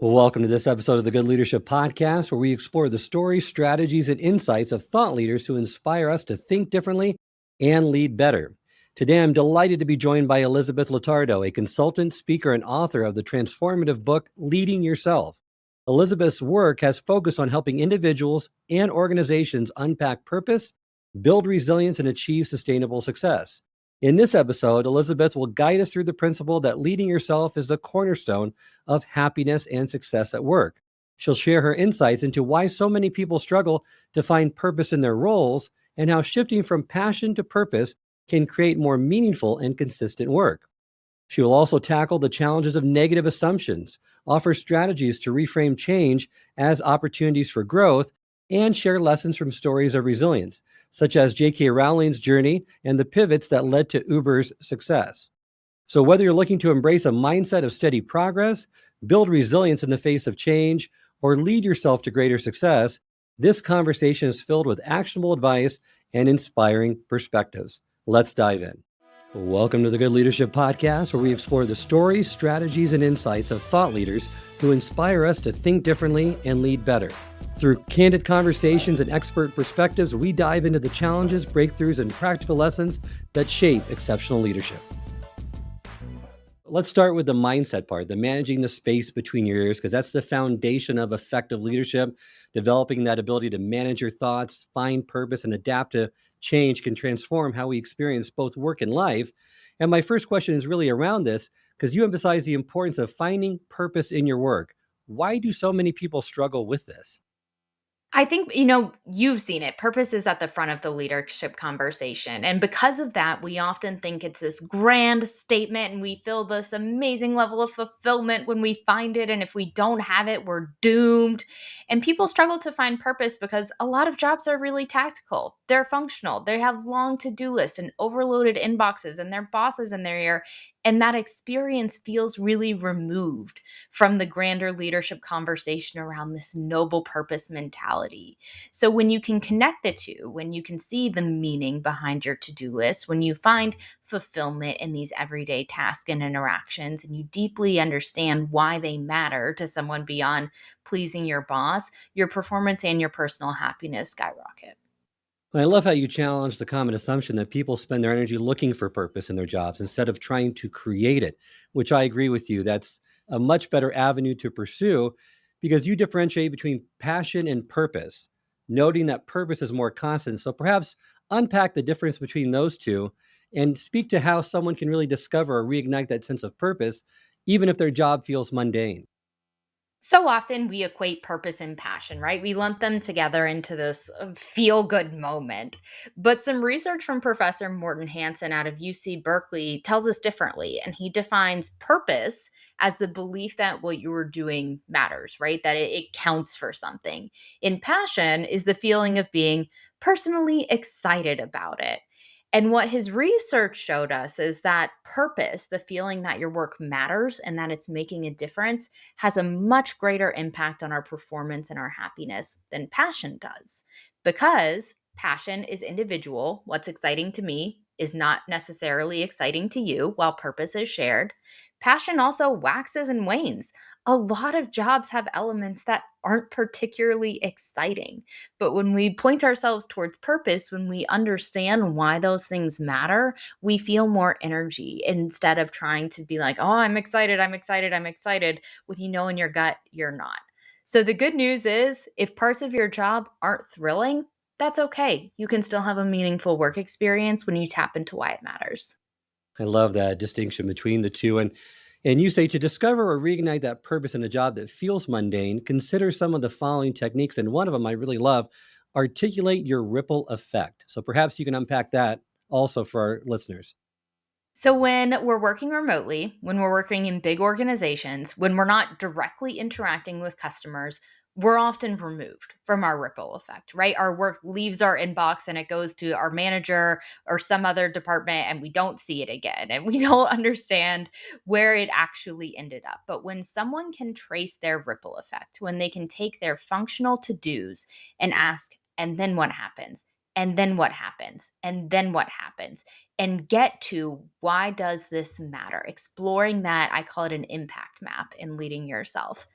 Welcome to this episode of the Good Leadership Podcast, where we explore the stories, strategies, and insights of thought leaders who inspire us to think differently and lead better. Today, I'm delighted to be joined by Elizabeth Lotardo, a consultant, speaker, and author of the transformative book, Leading Yourself. Elizabeth's work has focused on helping individuals and organizations unpack purpose, build resilience, and achieve sustainable success. In this episode, Elizabeth will guide us through the principle that leading yourself is the cornerstone of happiness and success at work. She'll share her insights into why so many people struggle to find purpose in their roles and how shifting from passion to purpose can create more meaningful and consistent work. She will also tackle the challenges of negative assumptions, offer strategies to reframe change as opportunities for growth, and share lessons from stories of resilience, such as J.K. Rowling's journey and the pivots that led to Uber's success. So, whether you're looking to embrace a mindset of steady progress, build resilience in the face of change, or lead yourself to greater success, this conversation is filled with actionable advice and inspiring perspectives. Let's dive in. Welcome to the Good Leadership Podcast, where we explore the stories, strategies, and insights of thought leaders who inspire us to think differently and lead better. Through candid conversations and expert perspectives, we dive into the challenges, breakthroughs, and practical lessons that shape exceptional leadership. Let's start with the mindset part, the managing the space between your ears, because that's the foundation of effective leadership. Developing that ability to manage your thoughts, find purpose, and adapt to change can transform how we experience both work and life. And my first question is really around this, because you emphasize the importance of finding purpose in your work. Why do so many people struggle with this? I think, you've seen it. Purpose is at the front of the leadership conversation. And because of that, we often think it's this grand statement and we feel this amazing level of fulfillment when we find it. And if we don't have it, we're doomed. And people struggle to find purpose because a lot of jobs are really tactical. They're functional. They have long to do lists and overloaded inboxes and their bosses in their ear. And that experience feels really removed from the grander leadership conversation around this noble purpose mentality. So, when you can connect the two, when you can see the meaning behind your to do list, when you find fulfillment in these everyday tasks and interactions, and you deeply understand why they matter to someone beyond pleasing your boss, your performance and your personal happiness skyrocket. I love how you challenge the common assumption that people spend their energy looking for purpose in their jobs instead of trying to create it, which I agree with you. That's a much better avenue to pursue because you differentiate between passion and purpose, noting that purpose is more constant. So perhaps unpack the difference between those two and speak to how someone can really discover or reignite that sense of purpose, even if their job feels mundane. So often we equate purpose and passion, right? We lump them together into this feel good moment. But some research from Professor Morton Hansen out of UC Berkeley tells us differently. And he defines purpose as the belief that what you are doing matters, right? That it counts for something. In passion is the feeling of being personally excited about it. And what his research showed us is that purpose, the feeling that your work matters and that it's making a difference, has a much greater impact on our performance and our happiness than passion does. Because passion is individual. What's exciting to me is not necessarily exciting to you, while purpose is shared. Passion also waxes and wanes. A lot of jobs have elements that aren't particularly exciting. But when we point ourselves towards purpose, when we understand why those things matter, we feel more energy instead of trying to be like, oh, I'm excited, I'm excited, I'm excited, when you know in your gut you're not. So the good news is if parts of your job aren't thrilling, that's okay. You can still have a meaningful work experience when you tap into why it matters. I love that distinction between the two. And you say to discover or reignite that purpose in a job that feels mundane, consider some of the following techniques. And one of them I really love, articulate your ripple effect. So perhaps you can unpack that also for our listeners. So, when we're working remotely, when we're working in big organizations, when we're not directly interacting with customers, we're often removed from our ripple effect, right? Our work leaves our inbox and it goes to our manager or some other department, and we don't see it again. And we don't understand where it actually ended up. But when someone can trace their ripple effect, when they can take their functional to dos and ask, and then what happens? And then what happens? And then what happens? And get to why does this matter? Exploring that, I call it an impact map in leading yourself.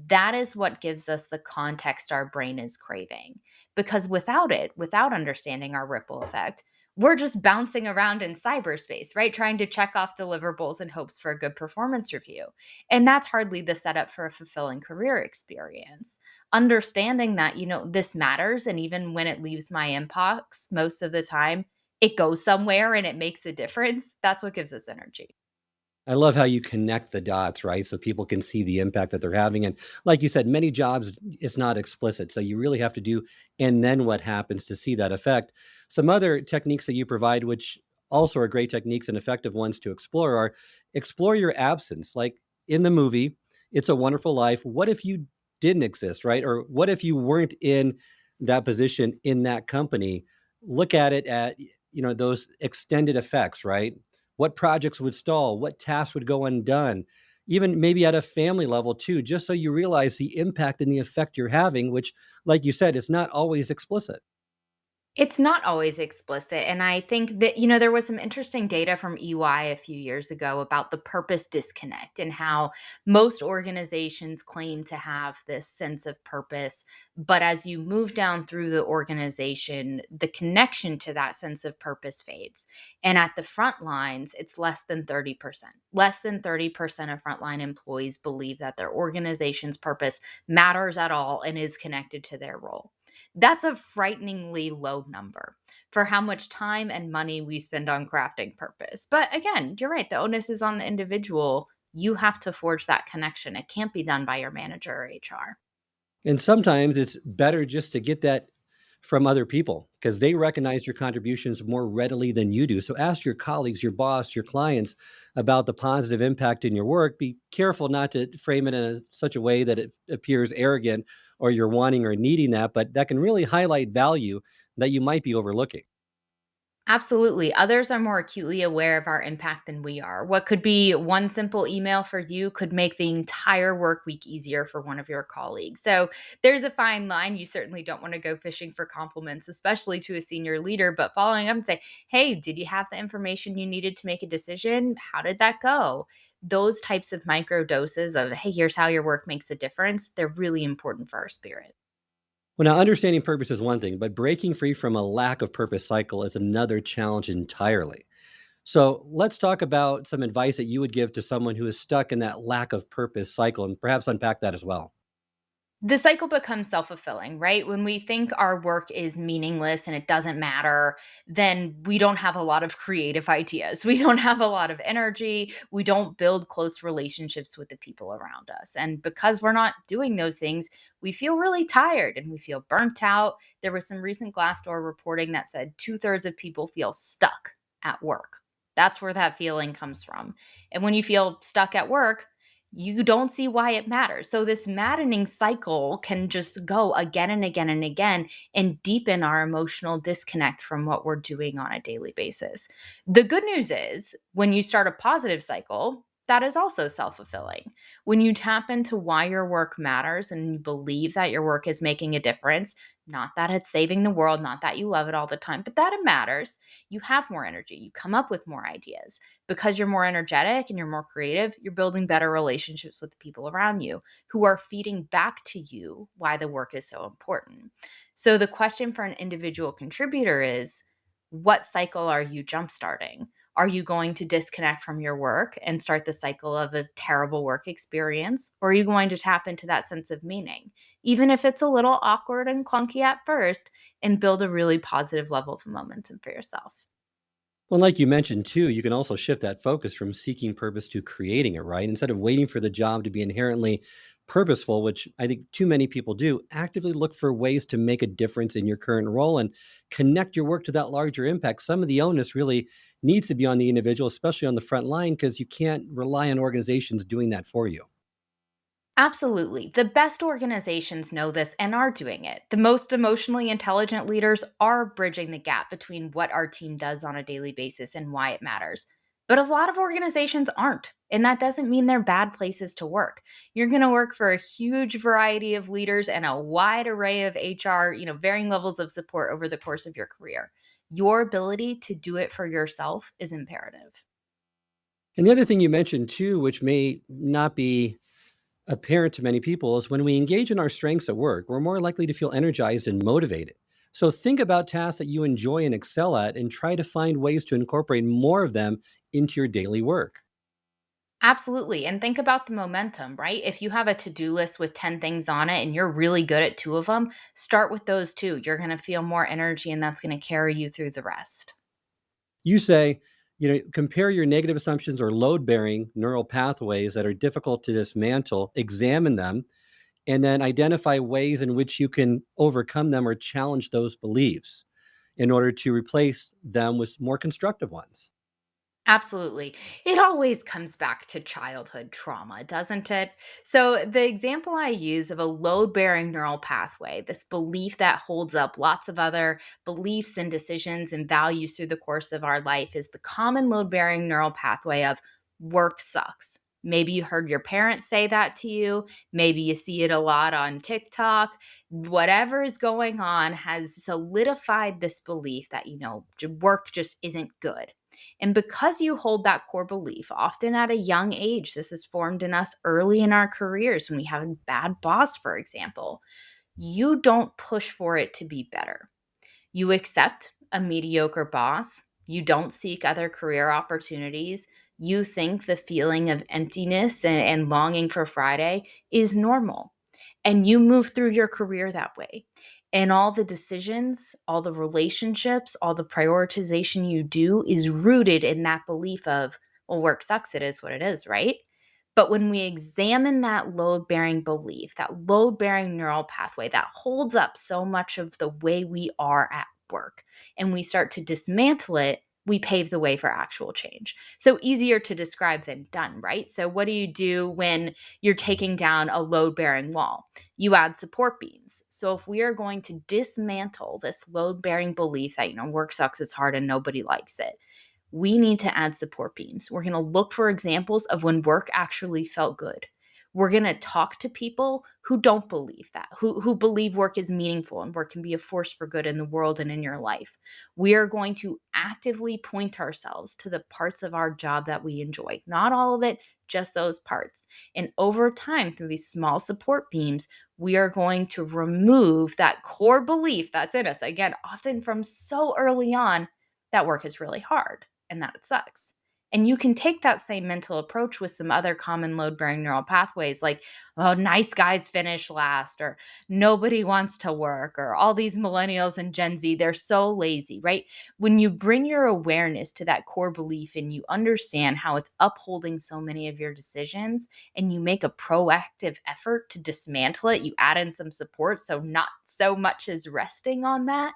That is what gives us the context our brain is craving. Because without it, without understanding our ripple effect, we're just bouncing around in cyberspace, right? Trying to check off deliverables in hopes for a good performance review. And that's hardly the setup for a fulfilling career experience. Understanding that, this matters. And even when it leaves my inbox, most of the time, it goes somewhere and it makes a difference. That's what gives us energy. I love how you connect the dots, right? So people can see the impact that they're having. And like you said, many jobs, it's not explicit. So you really have to do, and then what happens to see that effect. Some other techniques that you provide, which also are great techniques and effective ones to explore, are explore your absence. Like in the movie, It's a Wonderful Life. What if you didn't exist, right? Or what if you weren't in that position in that company? Look at it at, those extended effects, right? What projects would stall, what tasks would go undone, even maybe at a family level too, just so you realize the impact and the effect you're having, which, like you said, is not always explicit. It's not always explicit, and I think that, there was some interesting data from EY a few years ago about the purpose disconnect and how most organizations claim to have this sense of purpose, but as you move down through the organization, the connection to that sense of purpose fades. And at the front lines, it's less than 30%. Less than 30% of frontline employees believe that their organization's purpose matters at all and is connected to their role. That's a frighteningly low number for how much time and money we spend on crafting purpose. But again, you're right. The onus is on the individual. You have to forge that connection. It can't be done by your manager or HR. And sometimes it's better just to get that from other people because they recognize your contributions more readily than you do. So ask your colleagues, your boss, your clients about the positive impact in your work. Be careful not to frame it in such a way that it appears arrogant or you're wanting or needing that, but that can really highlight value that you might be overlooking. Absolutely. Others are more acutely aware of our impact than we are. What could be one simple email for you could make the entire work week easier for one of your colleagues. So there's a fine line. You certainly don't want to go fishing for compliments, especially to a senior leader, but following up and say, hey, did you have the information you needed to make a decision? How did that go? Those types of micro doses of, hey, here's how your work makes a difference, they're really important for our spirit. Well, now understanding purpose is one thing, but breaking free from a lack of purpose cycle is another challenge entirely. So let's talk about some advice that you would give to someone who is stuck in that lack of purpose cycle and perhaps unpack that as well. The cycle becomes self-fulfilling, right? When we think our work is meaningless and it doesn't matter, then we don't have a lot of creative ideas. We don't have a lot of energy. We don't build close relationships with the people around us. And because we're not doing those things, we feel really tired and we feel burnt out. There was some recent Glassdoor reporting that said two-thirds of people feel stuck at work. That's where that feeling comes from. And when you feel stuck at work, you don't see why it matters. So this maddening cycle can just go again and again and again and deepen our emotional disconnect from what we're doing on a daily basis. The good news is when you start a positive cycle, that is also self-fulfilling. When you tap into why your work matters and you believe that your work is making a difference, not that it's saving the world, not that you love it all the time, but that it matters, you have more energy, you come up with more ideas because you're more energetic and you're more creative, you're building better relationships with the people around you who are feeding back to you why the work is so important. So the question for an individual contributor is, what cycle are you jumpstarting? Are you going to disconnect from your work and start the cycle of a terrible work experience? Or are you going to tap into that sense of meaning, even if it's a little awkward and clunky at first, and build a really positive level of momentum for yourself? Well, like you mentioned too, you can also shift that focus from seeking purpose to creating it, right? Instead of waiting for the job to be inherently purposeful, which I think too many people do, actively look for ways to make a difference in your current role and connect your work to that larger impact. Some of the onus really needs to be on the individual, especially on the front line, because you can't rely on organizations doing that for you. Absolutely. The best organizations know this and are doing it. The most emotionally intelligent leaders are bridging the gap between what our team does on a daily basis and why it matters. But a lot of organizations aren't. And that doesn't mean they're bad places to work. You're going to work for a huge variety of leaders and a wide array of HR, varying levels of support over the course of your career. Your ability to do it for yourself is imperative. And the other thing you mentioned too, which may not be apparent to many people is when we engage in our strengths at work, we're more likely to feel energized and motivated. So think about tasks that you enjoy and excel at and try to find ways to incorporate more of them into your daily work. Absolutely. And think about the momentum, right? If you have a to do list with 10 things on it and you're really good at two of them, start with those two. You're going to feel more energy and that's going to carry you through the rest. You say, compare your negative assumptions or load bearing neural pathways that are difficult to dismantle, examine them, and then identify ways in which you can overcome them or challenge those beliefs in order to replace them with more constructive ones. Absolutely. It always comes back to childhood trauma, doesn't it? So, the example I use of a load bearing neural pathway, this belief that holds up lots of other beliefs and decisions and values through the course of our life, is the common load bearing neural pathway of work sucks. Maybe you heard your parents say that to you. Maybe you see it a lot on TikTok. Whatever is going on has solidified this belief that, work just isn't good. And because you hold that core belief, often at a young age, this is formed in us early in our careers when we have a bad boss, for example, you don't push for it to be better. You accept a mediocre boss. You don't seek other career opportunities. You think the feeling of emptiness and longing for Friday is normal. And you move through your career that way. And all the decisions, all the relationships, all the prioritization you do is rooted in that belief of, well, work sucks. It is what it is, right? But when we examine that load bearing belief, that load bearing neural pathway that holds up so much of the way we are at work, and we start to dismantle it, we pave the way for actual change. So easier to describe than done, right? So, what do you do when you're taking down a load bearing wall? You add support beams. So, if we are going to dismantle this load bearing belief that, work sucks, it's hard, and nobody likes it, we need to add support beams. We're going to look for examples of when work actually felt good. We're going to talk to people who don't believe that, who believe work is meaningful and work can be a force for good in the world and in your life. We are going to actively point ourselves to the parts of our job that we enjoy. Not all of it, just those parts. And over time, through these small support beams, we are going to remove that core belief that's in us. Again, often from so early on, that work is really hard and that it sucks. And you can take that same mental approach with some other common load bearing neural pathways like, oh, nice guys finish last, or nobody wants to work, or all these millennials and Gen Z, they're so lazy, right? When you bring your awareness to that core belief and you understand how it's upholding so many of your decisions, and you make a proactive effort to dismantle it, you add in some support so not so much is resting on that,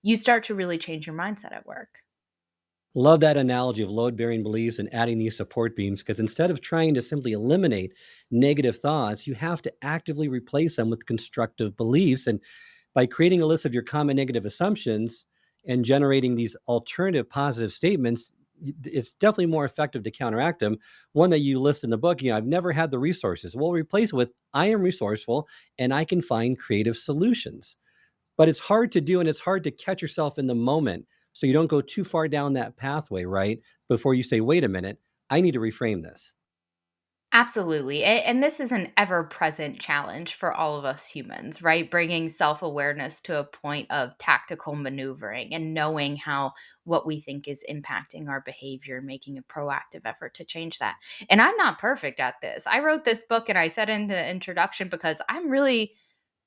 you start to really change your mindset at work. Love that analogy of load bearing beliefs and adding these support beams because instead of trying to simply eliminate negative thoughts, you have to actively replace them with constructive beliefs. And by creating a list of your common negative assumptions and generating these alternative positive statements, it's definitely more effective to counteract them. One that you list in the book, I've never had the resources. Well, replace it with, I am resourceful and I can find creative solutions. But it's hard to do and it's hard to catch yourself in the moment so you don't go too far down that pathway, right? Before you say, wait a minute, I need to reframe this. Absolutely. And this is an ever present challenge for all of us humans, right? Bringing self awareness to a point of tactical maneuvering and knowing how what we think is impacting our behavior, making a proactive effort to change that. And I'm not perfect at this. I wrote this book and I said in the introduction because I'm really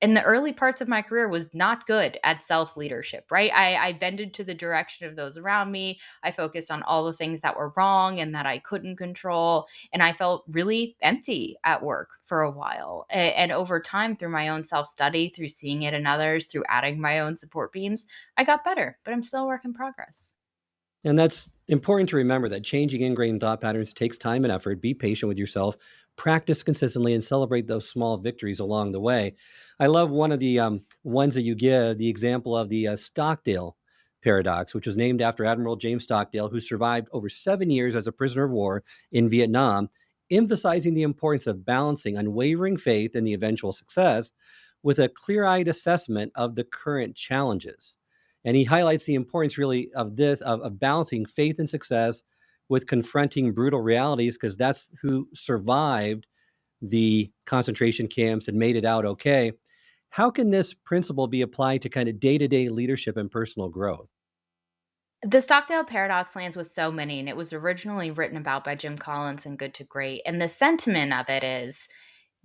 in the early parts of my career was not good at self leadership, right? I bended to the direction of those around me. I focused on all the things that were wrong and that I couldn't control. And I felt really empty at work for a while. And over time, through my own self study, through seeing it in others, through adding my own support beams, I got better, but I'm still a work in progress. And that's important to remember that changing ingrained thought patterns takes time and effort. Be patient with yourself, practice consistently, and celebrate those small victories along the way. I love one of the ones that you give, the example of the Stockdale paradox, which was named after Admiral James Stockdale, who survived over 7 years as a prisoner of war in Vietnam, emphasizing the importance of balancing unwavering faith in the eventual success with a clear eyed assessment of the current challenges. And he highlights the importance really of this, of balancing faith and success with confronting brutal realities, because that's who survived the concentration camps and made it out okay. How can this principle be applied to kind of day-to-day leadership and personal growth? The Stockdale paradox lands with so many, and it was originally written about by Jim Collins in Good to Great. And the sentiment of it is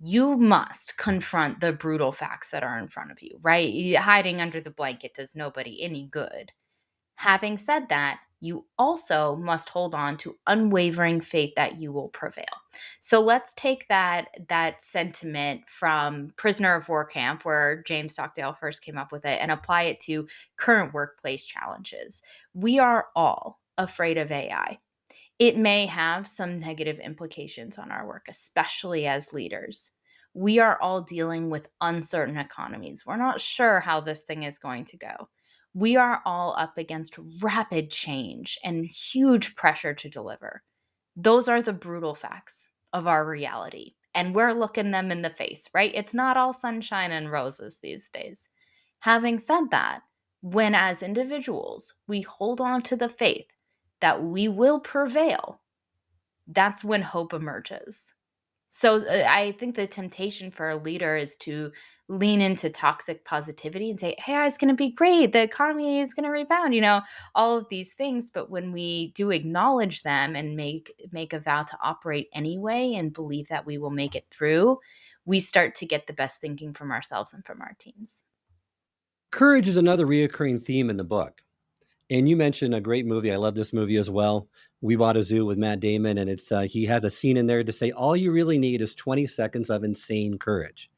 you must confront the brutal facts that are in front of you, right? Hiding under the blanket does nobody any good. Having said that, you also must hold on to unwavering faith that you will prevail. So let's take that sentiment from Prisoner of War Camp, where James Stockdale first came up with it, and apply it to current workplace challenges. We are all afraid of AI. It may have some negative implications on our work, especially as leaders. We are all dealing with uncertain economies. We're not sure how this thing is going to go. We are all up against rapid change and huge pressure to deliver. Those are the brutal facts of our reality. And we're looking them in the face, right? It's not all sunshine and roses these days. Having said that, when as individuals we hold on to the faith that we will prevail, that's when hope emerges. So I think the temptation for a leader is to lean into toxic positivity and say, "Hey, it's going to be great. The economy is going to rebound." All of these things. But when we do acknowledge them and make a vow to operate anyway and believe that we will make it through, we start to get the best thinking from ourselves and from our teams. Courage is another reoccurring theme in the book. And you mentioned a great movie. I love this movie as well. We Bought a Zoo with Matt Damon, and it's he has a scene in there to say all you really need is 20 seconds of insane courage.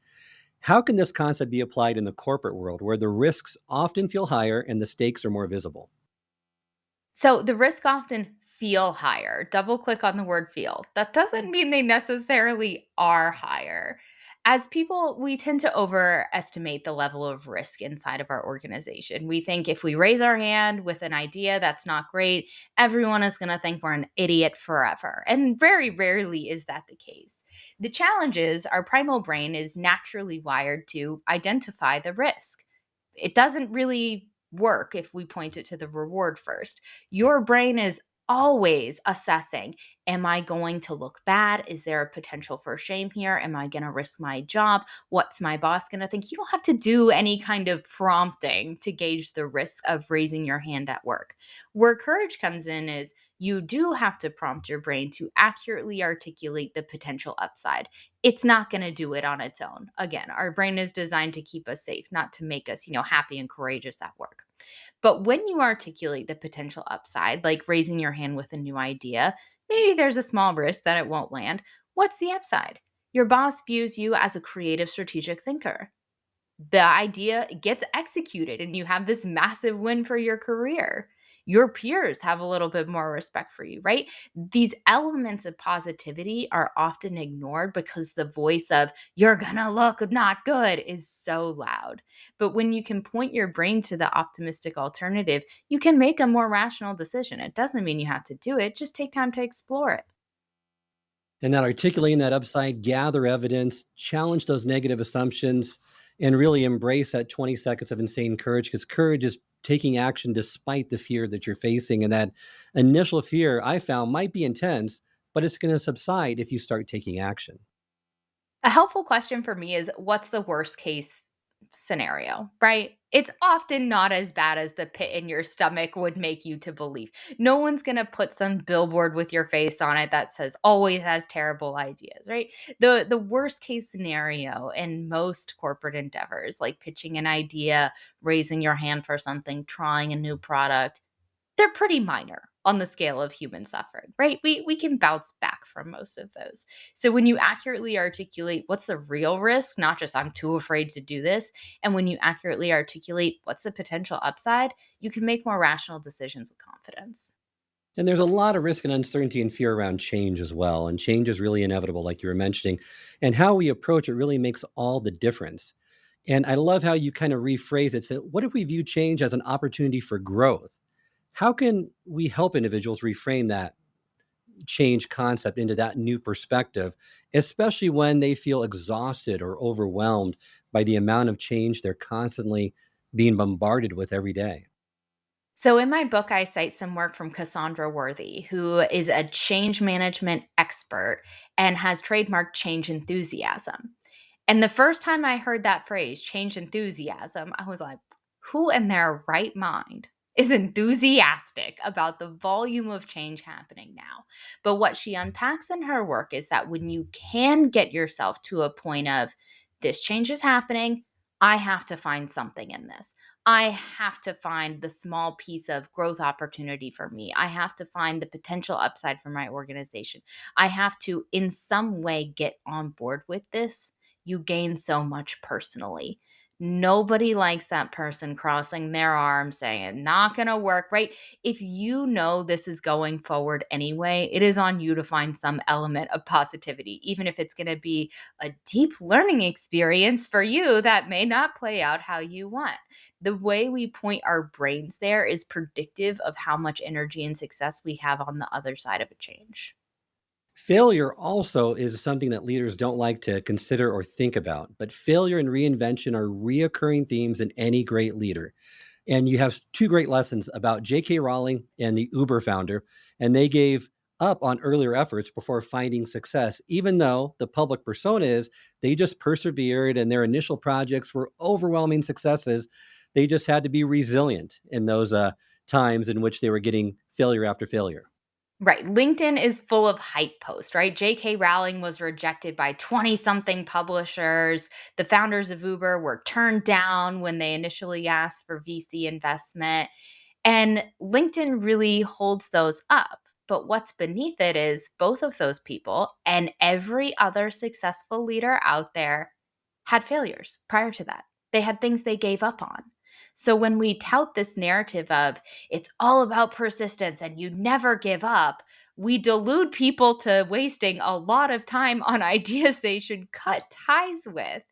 How can this concept be applied in the corporate world where the risks often feel higher and the stakes are more visible? So the risk often feel higher. Double click on the word feel. That doesn't mean they necessarily are higher. As people, we tend to overestimate the level of risk inside of our organization. We think if we raise our hand with an idea that's not great, everyone is going to think we're an idiot forever. And very rarely is that the case. The challenge is our primal brain is naturally wired to identify the risk. It doesn't really work if we point it to the reward first. Your brain is always assessing, am I going to look bad? Is there a potential for shame here? Am I going to risk my job? What's my boss going to think? You don't have to do any kind of prompting to gauge the risk of raising your hand at work. Where courage comes in is you do have to prompt your brain to accurately articulate the potential upside. It's not going to do it on its own. Again, our brain is designed to keep us safe, not to make us, happy and courageous at work. But when you articulate the potential upside, like raising your hand with a new idea, maybe there's a small risk that it won't land. What's the upside? Your boss views you as a creative, strategic thinker. The idea gets executed and you have this massive win for your career. Your peers have a little bit more respect for you, right? These elements of positivity are often ignored because the voice of you're gonna look not good is so loud. But when you can point your brain to the optimistic alternative, you can make a more rational decision. It doesn't mean you have to do it, just take time to explore it. And that articulating that upside, gather evidence, challenge those negative assumptions, and really embrace that 20 seconds of insane courage because courage is taking action despite the fear that you're facing. And that initial fear I found might be intense, but it's going to subside if you start taking action. A helpful question for me is what's the worst case scenario, right? It's often not as bad as the pit in your stomach would make you to believe. No one's going to put some billboard with your face on it that says always has terrible ideas, right? The worst case scenario in most corporate endeavors, like pitching an idea, raising your hand for something, trying a new product, they're pretty minor on the scale of human suffering, right? We can bounce back from most of those. So when you accurately articulate what's the real risk, not just I'm too afraid to do this, and when you accurately articulate what's the potential upside, you can make more rational decisions with confidence. And there's a lot of risk and uncertainty and fear around change as well. And change is really inevitable, like you were mentioning. And how we approach it really makes all the difference. And I love how you kind of rephrase it. So, what if we view change as an opportunity for growth? How can we help individuals reframe that change concept into that new perspective, especially when they feel exhausted or overwhelmed by the amount of change they're constantly being bombarded with every day? So, in my book, I cite some work from Cassandra Worthy, who is a change management expert and has trademarked change enthusiasm. And the first time I heard that phrase, change enthusiasm, I was like, who in their right mind is enthusiastic about the volume of change happening now? But what she unpacks in her work is that when you can get yourself to a point of this change is happening, I have to find something in this. I have to find the small piece of growth opportunity for me. I have to find the potential upside for my organization. I have to, in some way, get on board with this. You gain so much personally. Nobody likes that person crossing their arms saying, not going to work, right? If you know this is going forward anyway, it is on you to find some element of positivity, even if it's going to be a deep learning experience for you that may not play out how you want. The way we point our brains there is predictive of how much energy and success we have on the other side of a change. Failure also is something that leaders don't like to consider or think about, but failure and reinvention are reoccurring themes in any great leader. And you have two great lessons about J.K. Rowling and the Uber founder, and they gave up on earlier efforts before finding success, even though the public persona is they just persevered and their initial projects were overwhelming successes. They just had to be resilient in those times in which they were getting failure after failure. Right. LinkedIn is full of hype posts, right? JK Rowling was rejected by 20 something publishers. The founders of Uber were turned down when they initially asked for VC investment. And LinkedIn really holds those up. But what's beneath it is both of those people and every other successful leader out there had failures prior to that. They had things they gave up on. So when we tout this narrative of it's all about persistence and you never give up, we delude people to wasting a lot of time on ideas they should cut ties with.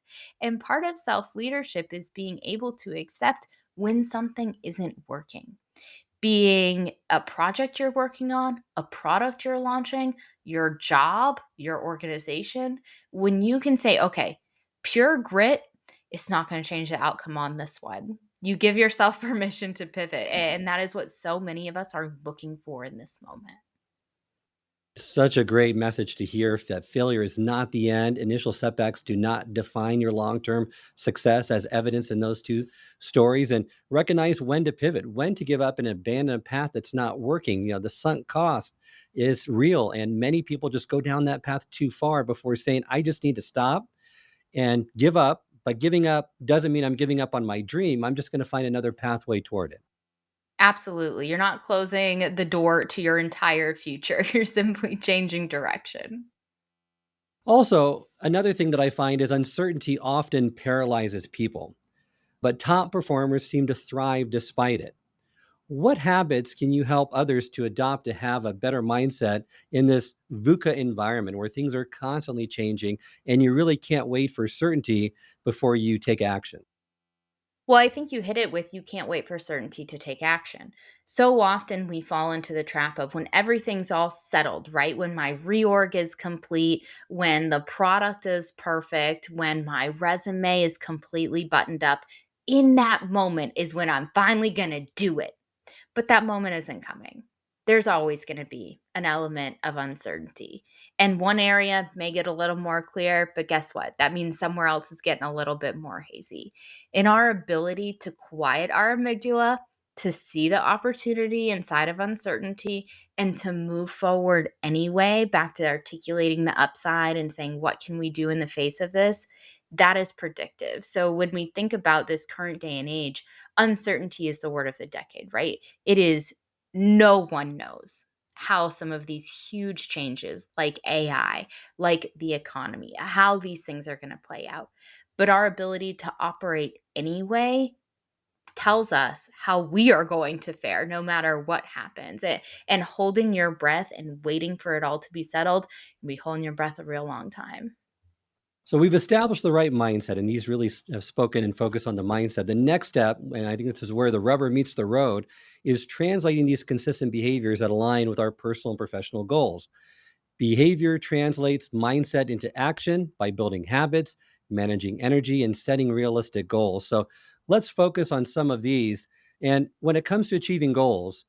And part of self leadership is being able to accept when something isn't working, being a project you're working on, a product you're launching, your job, your organization. When you can say, okay, pure grit is not going to change the outcome on this one. You give yourself permission to pivot. And that is what so many of us are looking for in this moment. Such a great message to hear that failure is not the end. Initial setbacks do not define your long term success, as evidence in those two stories. And recognize when to pivot, when to give up and abandon a path that's not working. The sunk cost is real. And many people just go down that path too far before saying, I just need to stop and give up. But giving up doesn't mean I'm giving up on my dream. I'm just going to find another pathway toward it. Absolutely. You're not closing the door to your entire future. You're simply changing direction. Also, another thing that I find is uncertainty often paralyzes people, but top performers seem to thrive despite it. What habits can you help others to adopt to have a better mindset in this VUCA environment where things are constantly changing and you really can't wait for certainty before you take action? Well, I think you hit it with you can't wait for certainty to take action. So often we fall into the trap of when everything's all settled, right? When my reorg is complete, when the product is perfect, when my resume is completely buttoned up, in that moment is when I'm finally going to do it. But that moment isn't coming. There's always going to be an element of uncertainty. And one area may get a little more clear, but guess what? That means somewhere else is getting a little bit more hazy. In our ability to quiet our amygdala, to see the opportunity inside of uncertainty, and to move forward anyway, back to articulating the upside and saying, what can we do in the face of this? That is predictive. So when we think about this current day and age, uncertainty is the word of the decade, right? It is no one knows how some of these huge changes like AI, like the economy, how these things are going to play out. But our ability to operate anyway tells us how we are going to fare no matter what happens. And holding your breath and waiting for it all to be settled, you'll be holding your breath a real long time. So we've established the right mindset, and these really have spoken and focused on the mindset. The next step, and I think this is where the rubber meets the road, is translating these consistent behaviors that align with our personal and professional goals. Behavior translates mindset into action by building habits, managing energy, and setting realistic goals. So let's focus on some of these. And when it comes to achieving goals,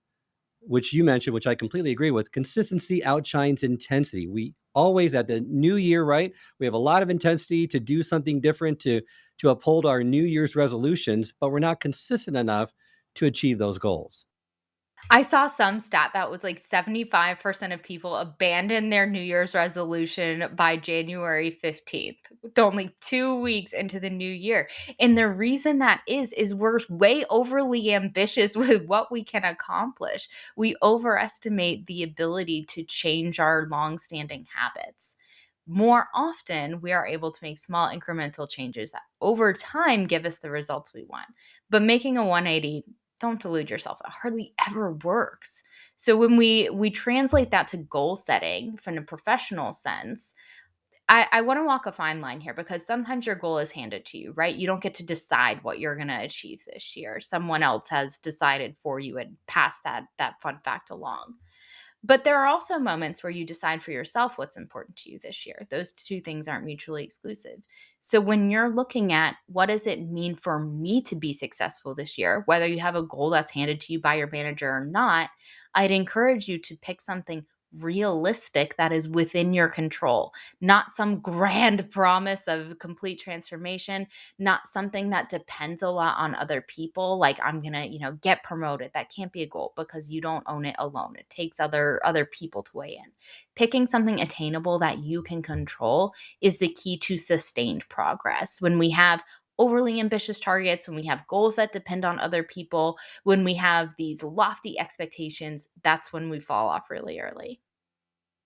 which you mentioned, which I completely agree with, consistency outshines intensity. We always at the new year, right? We have a lot of intensity to do something different, to uphold our New Year's resolutions, but we're not consistent enough to achieve those goals. I saw some stat that was like 75% of people abandon their New Year's resolution by January 15th, with only 2 weeks into the new year. And the reason that is we're way overly ambitious with what we can accomplish. We overestimate the ability to change our long-standing habits. More often, we are able to make small incremental changes that over time give us the results we want. But making a 180, don't delude yourself, it hardly ever works. So when we translate that to goal setting from a professional sense, I want to walk a fine line here because sometimes your goal is handed to you, right? You don't get to decide what you're going to achieve this year. Someone else has decided for you and passed that fun fact along. But there are also moments where you decide for yourself what's important to you this year. Those two things aren't mutually exclusive. So when you're looking at what does it mean for me to be successful this year, whether you have a goal that's handed to you by your manager or not, I'd encourage you to pick something realistic that is within your control, not some grand promise of complete transformation, not something that depends a lot on other people, like I'm going to, get promoted. That can't be a goal because you don't own it alone. It takes other people to weigh in. Picking something attainable that you can control is the key to sustained progress. When we have overly ambitious targets, when we have goals that depend on other people, when we have these lofty expectations, that's when we fall off really early.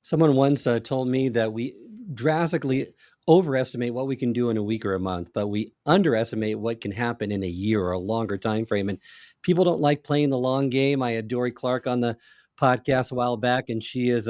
Someone once told me that we drastically overestimate what we can do in a week or a month, but we underestimate what can happen in a year or a longer time frame. And people don't like playing the long game. I had Dory Clark on the podcast a while back, and she is,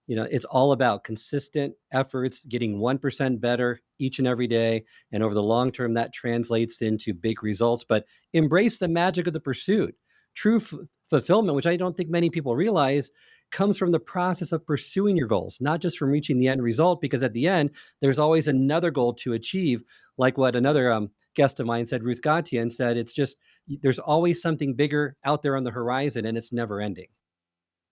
it's all about consistent efforts, getting 1% better each and every day. And over the long term, that translates into big results. But embrace the magic of the pursuit. True fulfillment, which I don't think many people realize, comes from the process of pursuing your goals, not just from reaching the end result, because at the end, there's always another goal to achieve. Like what another guest of mine said, Ruth Gatian said, it's just, there's always something bigger out there on the horizon and it's never ending.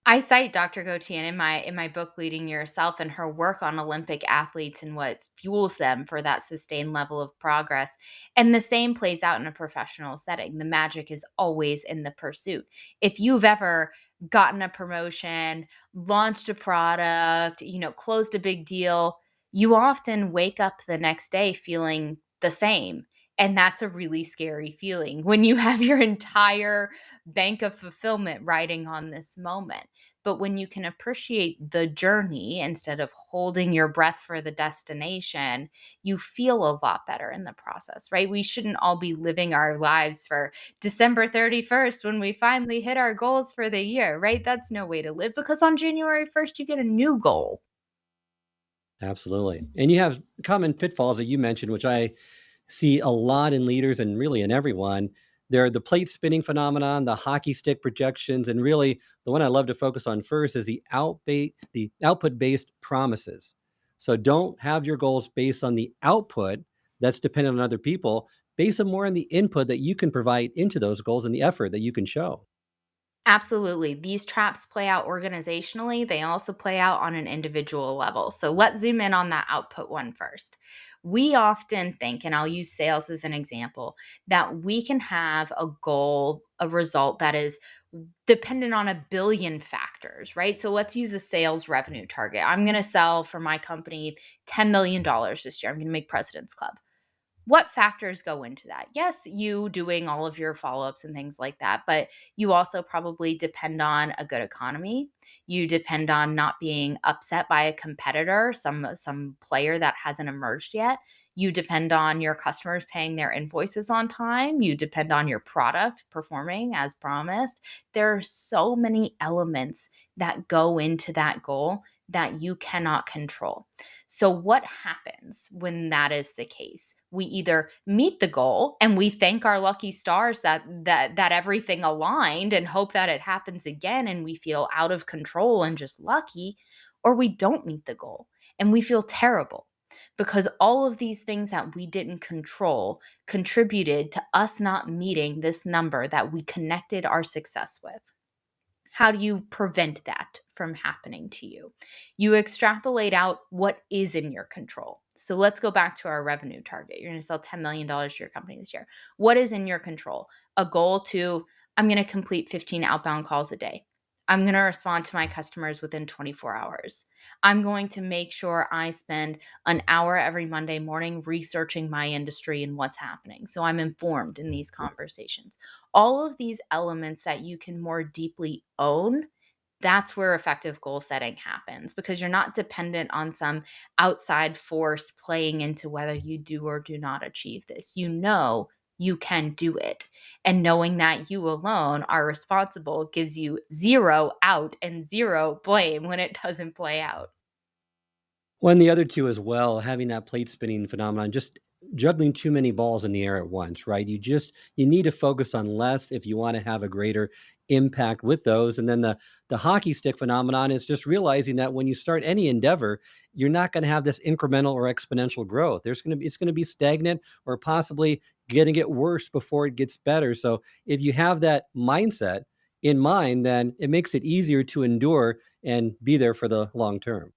I cite Dr. Gautier in my book Leading Yourself and her work on Olympic athletes and what fuels them for that sustained level of progress. And the same plays out in a professional setting. The magic is always in the pursuit. If you've ever gotten a promotion, launched a product, closed a big deal, you often wake up the next day feeling the same. And that's a really scary feeling when you have your entire bank of fulfillment riding on this moment. But when you can appreciate the journey instead of holding your breath for the destination, you feel a lot better in the process, right? We shouldn't all be living our lives for December 31st when we finally hit our goals for the year, right? That's no way to live because on January 1st, you get a new goal. Absolutely. And you have common pitfalls that you mentioned, which I see a lot in leaders and really in everyone. They're the plate spinning phenomenon, the hockey stick projections, and really the one I love to focus on first is the output based promises. So don't have your goals based on the output that's dependent on other people. Base them more on the input that you can provide into those goals and the effort that you can show. Absolutely. These traps play out organizationally. They also play out on an individual level. So let's zoom in on that output one first. We often think, and I'll use sales as an example, that we can have a goal, a result that is dependent on a billion factors, right? So let's use a sales revenue target. I'm going to sell for my company $10 million this year. I'm going to make President's Club. What factors go into that? Yes, you doing all of your follow-ups and things like that, but you also probably depend on a good economy. You depend on not being upset by a competitor, some player that hasn't emerged yet. You depend on your customers paying their invoices on time. You depend on your product performing as promised. There are so many elements that go into that goal that you cannot control. So what happens when that is the case? We either meet the goal and we thank our lucky stars that everything aligned and hope that it happens again and we feel out of control and just lucky, or we don't meet the goal and we feel terrible. because all of these things that we didn't control contributed to us not meeting this number that we connected our success with. How do you prevent that from happening to you? You extrapolate out what is in your control. So let's go back to our revenue target. You're going to sell $10 million to your company this year. What is in your control? A goal to, I'm going to complete 15 outbound calls a day. I'm going to respond to my customers within 24 hours. I'm going to make sure I spend an hour every Monday morning researching my industry and what's happening, so I'm informed in these conversations. All of these elements that you can more deeply own, that's where effective goal setting happens, because you're not dependent on some outside force playing into whether you do or do not achieve this. You know you can do it. And knowing that you alone are responsible gives you zero out and zero blame when it doesn't play out. Well, and the other two as well, having that plate spinning phenomenon, just juggling too many balls in the air at once, right? You need to focus on less if you want to have a greater impact with those. And then the hockey stick phenomenon is just realizing that when you start any endeavor, you're not going to have this incremental or exponential growth. It's going to be stagnant or possibly going to get worse before it gets better. So if you have that mindset in mind, then it makes it easier to endure and be there for the long term.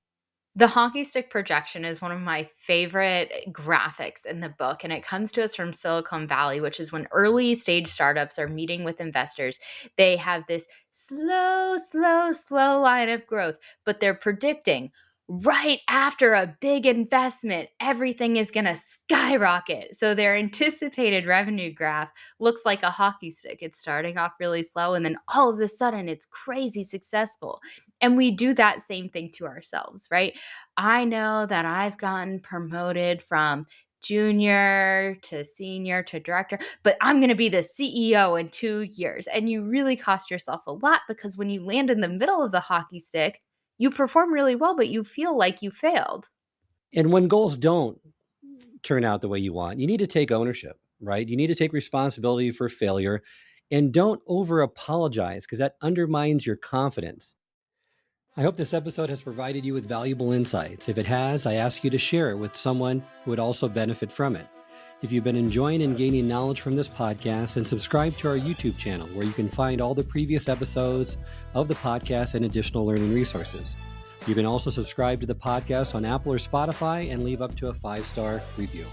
The hockey stick projection is one of my favorite graphics in the book, and it comes to us from Silicon Valley, which is when early stage startups are meeting with investors. They have this slow, slow, slow line of growth, but they're predicting right after a big investment, everything is going to skyrocket. So their anticipated revenue graph looks like a hockey stick. It's starting off really slow, and then all of a sudden it's crazy successful. And we do that same thing to ourselves, right? I know that I've gotten promoted from junior to senior to director, but I'm going to be the CEO in 2 years. And you really cost yourself a lot, because when you land in the middle of the hockey stick, you perform really well, but you feel like you failed. And when goals don't turn out the way you want, you need to take ownership, right? You need to take responsibility for failure, and don't over apologize, because that undermines your confidence. I hope this episode has provided you with valuable insights. If it has, I ask you to share it with someone who would also benefit from it. If you've been enjoying and gaining knowledge from this podcast, then subscribe to our YouTube channel, where you can find all the previous episodes of the podcast and additional learning resources. You can also subscribe to the podcast on Apple or Spotify and leave up to a 5-star review.